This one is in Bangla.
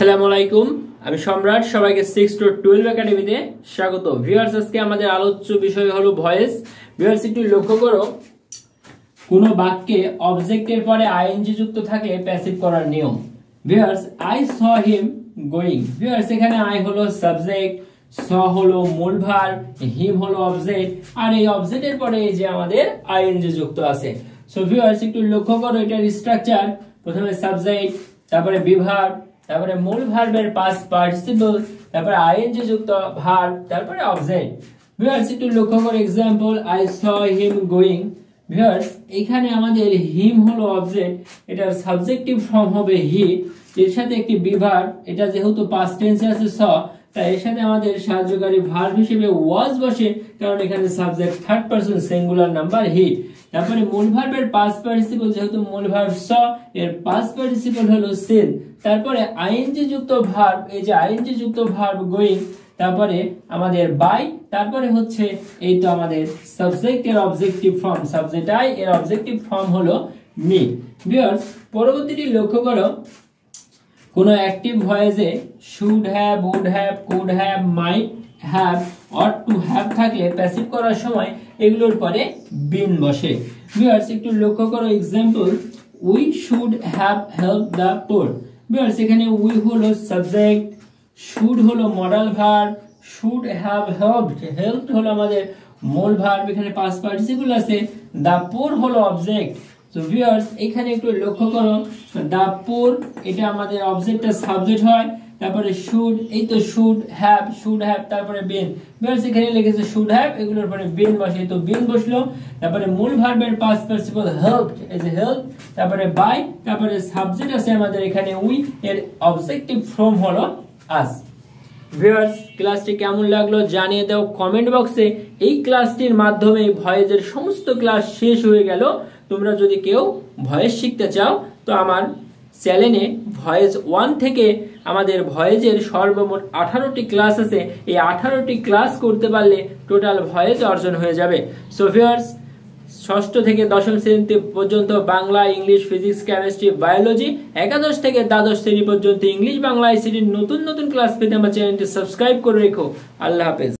আসসালামু আলাইকুম, আমি সম্রাট। সবাইকে 6 to 12 একাডেমিতে স্বাগত। ভিউয়ার্স, আজকে আমাদের আলোচ্য বিষয় হলো ভয়েস। ভিউয়ার্স, একটু লক্ষ্য করো, কোন বাক্যে অবজেক্টের পরে আইএনজি যুক্ত থাকলে প্যাসিভ করার নিয়ম। Viewers, I saw him going. Viewers, এখানে আই হলো সাবজেক্ট, স হলো মূল ভার্ব, হিম হলো অবজেক্ট, আর এই অবজেক্টের পরে এই যে আমাদের আইএনজি যুক্ত আছে। সো ভিউয়ার্স, একটু লক্ষ্য করো এটার স্ট্রাকচার। প্রথমে সাবজেক্ট, তারপরে বিভার্ব, তারপরে মূল ভার্বের পাস্ট পার্টিসিপল, তারপরে আইএনজি যুক্ত ভার্ব, তারপরে অবজেক্ট। ভিউয়ার্স, একটু লক্ষ্য করো example, I saw him going. Viewers, এখানে আমাদের হিম হলো অবজেক্ট, এটার সাবজেক্টিভ ফর্ম হবে হি, এর সাথে একটি বিভার্ব, এটা যেহেতু পাস্ট টেন্সে আছে স, তাই এর সাথে আমাদের সাহায্যকারী ভার্ব হিসেবে ওয়াজ বসে, কারণ এখানে subject third person singular number he. তারপরে মূল ভার্বের পাস্ট পার্টিসিপল, যেহেতু মূল ভার্ব স, এর পাস্ট পার্টিসিপল হলো সিন। তারপরে আইএনজি যুক্ত ভার্ব, এই যে আইএনজি যুক্ত ভার্ব গোয়িং, তারপরে আমাদের বাই, তারপরে হচ্ছে এই তো আমাদের সাবজেক্ট এর অবজেক্টিভ ফর্ম, সাবজেক্ট আই এর অবজেক্টিভ ফর্ম হলো মি। ভিউয়ার্স, পরবর্তীটি লক্ষ্য করো, কোন অ্যাক্টিভ ভয়েসে should have, would have, could have, might have, ought to have থাকলে প্যাসিভ করার সময় এগুলোর পরে বিন বসে। ভিউয়ার্স, একটু লক্ষ্য করো example, we should have help the poor. Viewers, এখানে উই হলো সাবজেক্ট, শুড হলো modal verb, should have helped, helped হলো আমাদের মূল ভার্ব, এখানে পাস্ট পার্টিসিপল আছে, দ্য পুর হলো অবজেক্ট। সো ভিউয়ার্স, এখানে একটু লক্ষ্য করো, দ্য পুর এটা আমাদের অবজেক্টের সাবজেক্ট হয়, তারপরে শুড, এই তো শুড হ্যাভ, তারপরে বিন। ভিউয়ার্স, এখানে লিখেছে শুড হ্যাভ, এগুলোর পরে বিন বসে, তো বিন বসলো। তারপরে মূল ভার্বের পাস্ট পার্টিসিপল হেল্পড, এই যে হেল্প, তারপরে বাই, তারপরে সাবজেক্ট আছে আমাদের এখানে উই, এর অবজেক্টিভ ফর্ম হলো আস। ভিউয়ার্স, ক্লাসটি কেমন লাগলো জানিয়ে দাও কমেন্ট বক্সে। এই ক্লাসটির মাধ্যমে ভয়েসের সমস্ত ক্লাস শেষ হয়ে গেল। তোমরা যদি কেউ ভয়েস শিখতে চাও তো আমার চ্যানেলে ভয়েস 1 থেকে আমাদের ভয়েসের সর্বমোট 18টি ক্লাস আছে। এই 18টি ক্লাস করতে পারলে টোটাল ভয়েস অর্জন হয়ে যাবে। সো ভিউয়ার্স, ষষ্ঠ থেকে দশম শ্রেণী পর্যন্ত Bangla, English, physics, chemistry, biology, একাদশ থেকে দ্বাদশ শ্রেণী পর্যন্ত ইংলিশ, বাংলা, আইসিটির নতুন নতুন ক্লাস পেতে আমার চ্যানেলটি সাবস্ক্রাইব করে রেখো। আল্লাহ হাফেজ।